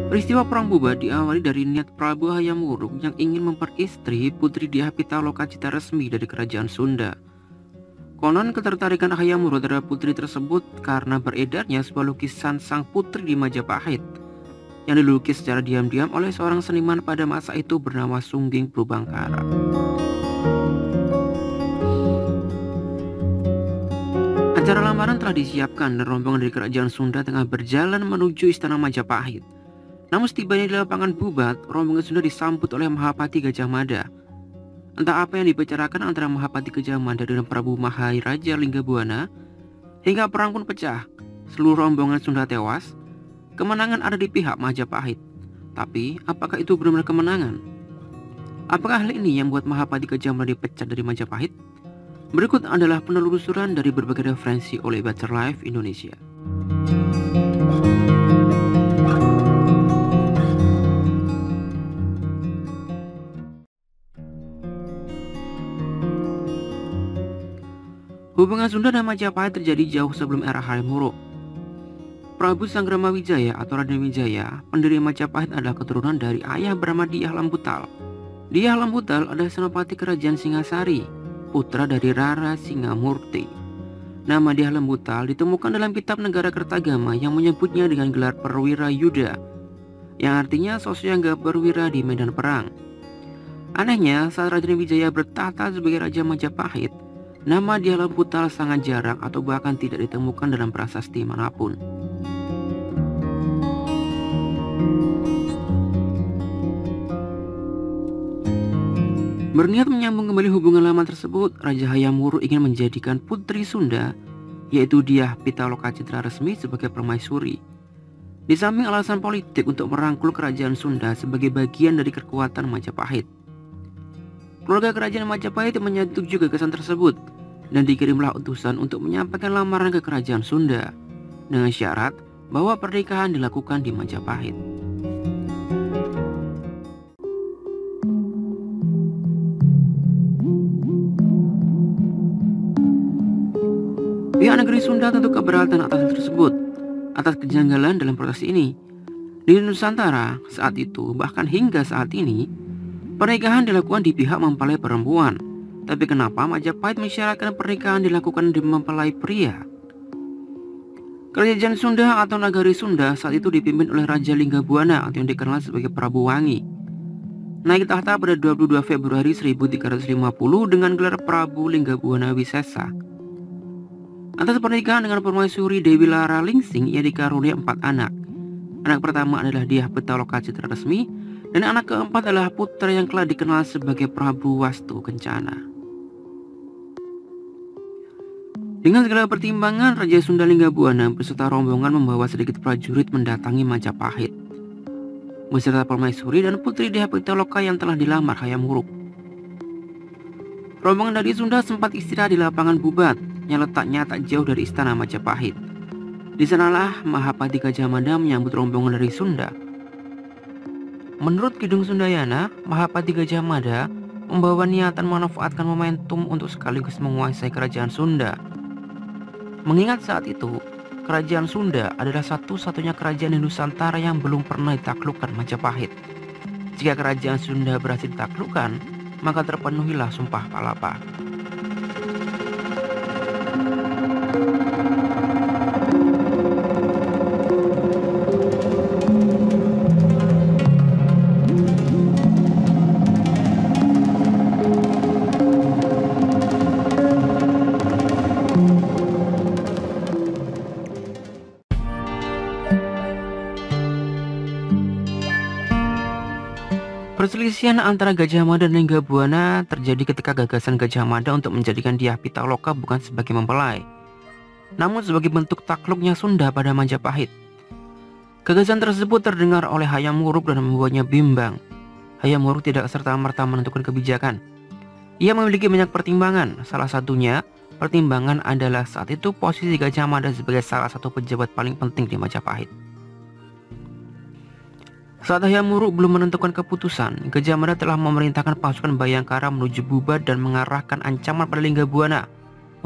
Peristiwa Perang Bubat diawali dari niat Prabu Hayam Wuruk yang ingin memperistri Putri Dyah Pitaloka Citaresmi dari Kerajaan Sunda. Konon ketertarikan Hayam Wuruk terhadap putri tersebut karena beredarnya sebuah lukisan sang putri di Majapahit yang dilukis secara diam-diam oleh seorang seniman pada masa itu bernama Sungging Prubangkara. Acara lamaran telah disiapkan dan rombongan dari Kerajaan Sunda tengah berjalan menuju Istana Majapahit. Namun setibanya di lapangan Bubat, rombongan Sunda disambut oleh Mahapati Gajah Mada. Entah apa yang dibicarakan antara Mahapati Gajah Mada dengan Prabu Maharaja Linggabuana, hingga perang pun pecah. Seluruh rombongan Sunda tewas. Kemenangan ada di pihak Majapahit. Tapi, apakah itu benar-benar kemenangan? Apakah hal ini yang membuat Mahapati Gajah Mada dipecat dari Majapahit? Berikut adalah penelusuran dari berbagai referensi oleh Baca Live Indonesia. Hubungan Sunda dan Majapahit terjadi jauh sebelum era Hayam Wuruk. Prabu Sanggramawijaya atau Raden Wijaya, pendiri Majapahit, adalah keturunan dari ayah bernama Dyah Lambutal. Dyah Lambutal adalah senopati kerajaan Singasari, putra dari Rara Singamurti. Nama Dyah Lambutal ditemukan dalam kitab Negara Kertagama yang menyebutnya dengan gelar Perwira Yuda, yang artinya sosok yang gak berwira di medan perang. Anehnya, saat Raden Wijaya bertahta sebagai Raja Majapahit, nama Dyah Lambutal sangat jarang atau bahkan tidak ditemukan dalam prasasti manapun. Berniat menyambung kembali hubungan lama tersebut, Raja Hayam Wuruk ingin menjadikan putri Sunda, yaitu Dyah Pitaloka Citaresmi, sebagai permaisuri. Di samping alasan politik untuk merangkul kerajaan Sunda sebagai bagian dari kekuatan Majapahit. Keluarga kerajaan Majapahit menyetujui gagasan tersebut dan dikirimlah utusan untuk menyampaikan lamaran ke kerajaan Sunda dengan syarat bahwa pernikahan dilakukan di Majapahit. Pihak negeri Sunda tentu keberatan atas hal tersebut, atas kejanggalan dalam proses ini. Di Nusantara saat itu, bahkan hingga saat ini, pernikahan dilakukan di pihak mempelai perempuan. Tapi kenapa Majapahit mensyaratkan pernikahan dilakukan di mempelai pria? Kerajaan Sunda atau Nagari Sunda saat itu dipimpin oleh Raja Linggabuana atau yang dikenal sebagai Prabu Wangi. Naik tahta pada 22 Februari 1350 dengan gelar Prabu Linggabuana Wisesa. Atas pernikahan dengan permaisuri Dewi Lara Lingsing, ia dikaruniai 4 anak. Anak pertama adalah Dyah Pitaloka Citaresmi, dan anak keempat adalah putra yang telah dikenal sebagai Prabu Wastu Kencana. Dengan segala pertimbangan, Raja Sunda Linggabuana beserta rombongan membawa sedikit prajurit mendatangi Majapahit, beserta permaisuri dan putri Dyah Pitaloka yang telah dilamar Hayam Wuruk. Rombongan dari Sunda sempat istirahat di lapangan Bubat yang letaknya tak jauh dari Istana Majapahit. Di sanalah Mahapati Gajah Mada menyambut rombongan dari Sunda. Menurut Kidung Sundayana, Mahapati Gajah Mada membawa niatan memanfaatkan momentum untuk sekaligus menguasai kerajaan Sunda. Mengingat saat itu, kerajaan Sunda adalah satu-satunya kerajaan di Nusantara yang belum pernah ditaklukkan Majapahit. Jika kerajaan Sunda berhasil ditaklukkan, maka terpenuhilah Sumpah Palapa. Perselisihan antara Gajah Mada dan Linggabuana terjadi ketika gagasan Gajah Mada untuk menjadikan Dyah Pitaloka bukan sebagai mempelai, namun sebagai bentuk takluknya Sunda pada Majapahit. Gagasan tersebut terdengar oleh Hayam Wuruk dan membuatnya bimbang. Hayam Wuruk tidak serta-merta menentukan kebijakan. Ia memiliki banyak pertimbangan, salah satunya pertimbangan adalah saat itu posisi Gajah Mada sebagai salah satu pejabat paling penting di Majapahit. Saat Hayam Wuruk belum menentukan keputusan, Gajah Mada telah memerintahkan pasukan Bayangkara menuju Bubat dan mengarahkan ancaman pada Linggabuana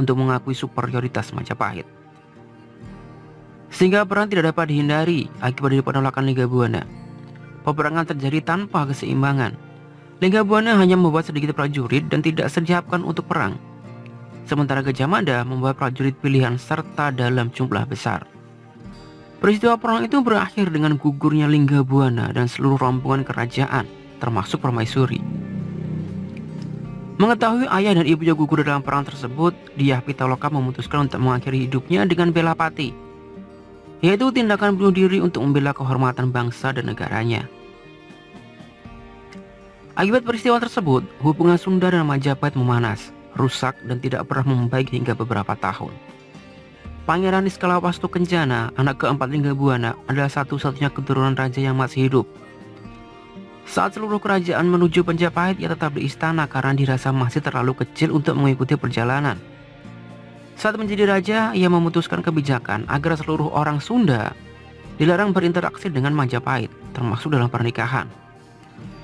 untuk mengakui superioritas Majapahit. Sehingga perang tidak dapat dihindari akibat dari penolakan Linggabuana. peperangan terjadi tanpa keseimbangan. Linggabuana hanya membawa sedikit prajurit dan tidak disiapkan untuk perang. Sementara Gajah Mada membawa prajurit pilihan serta dalam jumlah besar. Peristiwa perang itu berakhir dengan gugurnya Linggabuana dan seluruh rombongan kerajaan, termasuk permaisuri. Mengetahui ayah dan ibunya gugur dalam perang tersebut, Dyah Pitaloka memutuskan untuk mengakhiri hidupnya dengan bela pati, yaitu tindakan bunuh diri untuk membela kehormatan bangsa dan negaranya. Akibat peristiwa tersebut, hubungan Sunda dan Majapahit memanas, rusak dan tidak pernah membaik hingga beberapa tahun. Pangeran Niskalawastu Kencana, anak keempat Linggabuana, adalah satu-satunya keturunan raja yang masih hidup. Saat seluruh kerajaan menuju Majapahit, ia tetap di istana karena dirasa masih terlalu kecil untuk mengikuti perjalanan. Saat menjadi raja, ia memutuskan kebijakan agar seluruh orang Sunda dilarang berinteraksi dengan Majapahit, termasuk dalam pernikahan.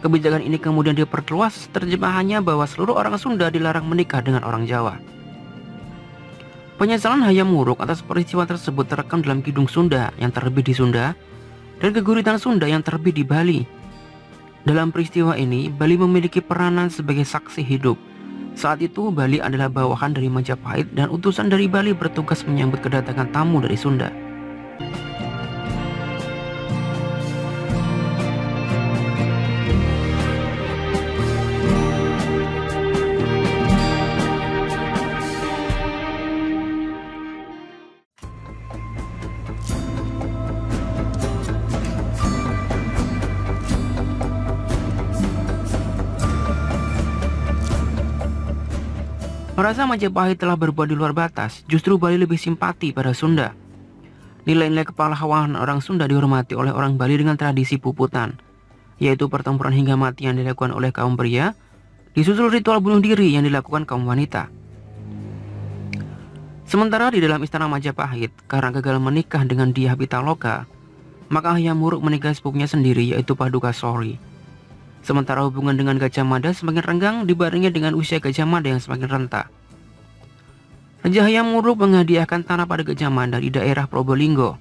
Kebijakan ini kemudian diperluas, terjemahannya bahwa seluruh orang Sunda dilarang menikah dengan orang Jawa. Penyesalan Hayam Wuruk atas peristiwa tersebut terekam dalam Kidung Sunda yang terbit di Sunda dan Geguritan Sunda yang terbit di Bali. Dalam peristiwa ini, Bali memiliki peranan sebagai saksi hidup. Saat itu, Bali adalah bawahan dari Majapahit dan utusan dari Bali bertugas menyambut kedatangan tamu dari Sunda. Merasa Majapahit telah berbuat di luar batas, justru Bali lebih simpati pada Sunda. Nilai-nilai kepahlawanan orang Sunda dihormati oleh orang Bali dengan tradisi puputan, yaitu pertempuran hingga mati yang dilakukan oleh kaum pria, disusul ritual bunuh diri yang dilakukan kaum wanita. Sementara di dalam istana Majapahit, karena gagal menikah dengan Dyah Pitaloka, maka Hayam Wuruk menikahi sepupunya sendiri, yaitu Paduka Sori. Sementara hubungan dengan Gajah Mada semakin renggang dibarengi dengan usia Gajah Mada yang semakin renta. Raja Hayam Wuruk menghadiahkan tanah pada Gajah Mada di daerah Probolinggo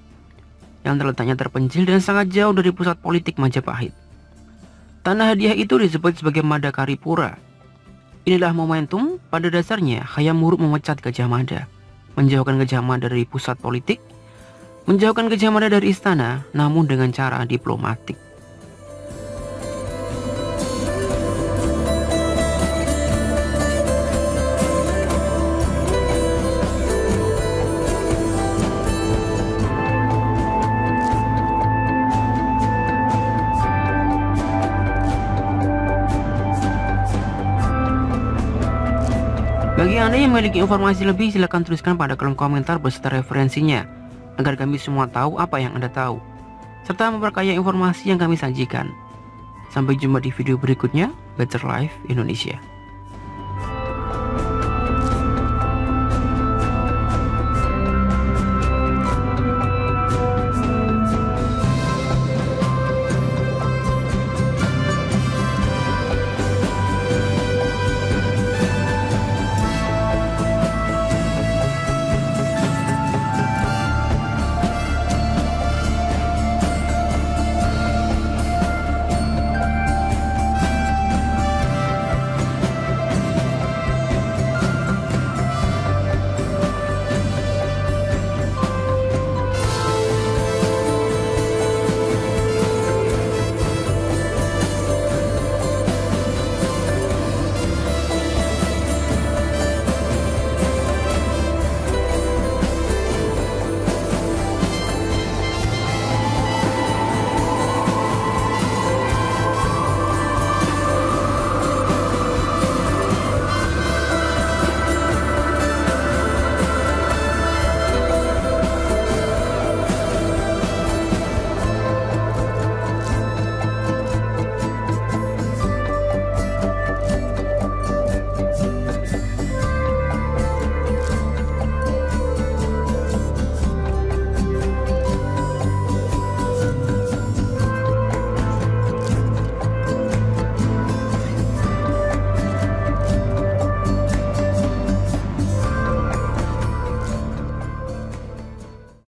yang terletaknya terpencil dan sangat jauh dari pusat politik Majapahit. Tanah hadiah itu disebut sebagai Madakaripura. Inilah momentum pada dasarnya Hayam Wuruk memecat Gajah Mada, menjauhkan Gajah Mada dari pusat politik, menjauhkan Gajah Mada dari istana, namun dengan cara diplomatik. Bagi Anda yang memiliki informasi lebih, silahkan tuliskan pada kolom komentar beserta referensinya, agar kami semua tahu apa yang Anda tahu, serta memperkaya informasi yang kami sajikan. Sampai jumpa di video berikutnya. Better Life Indonesia.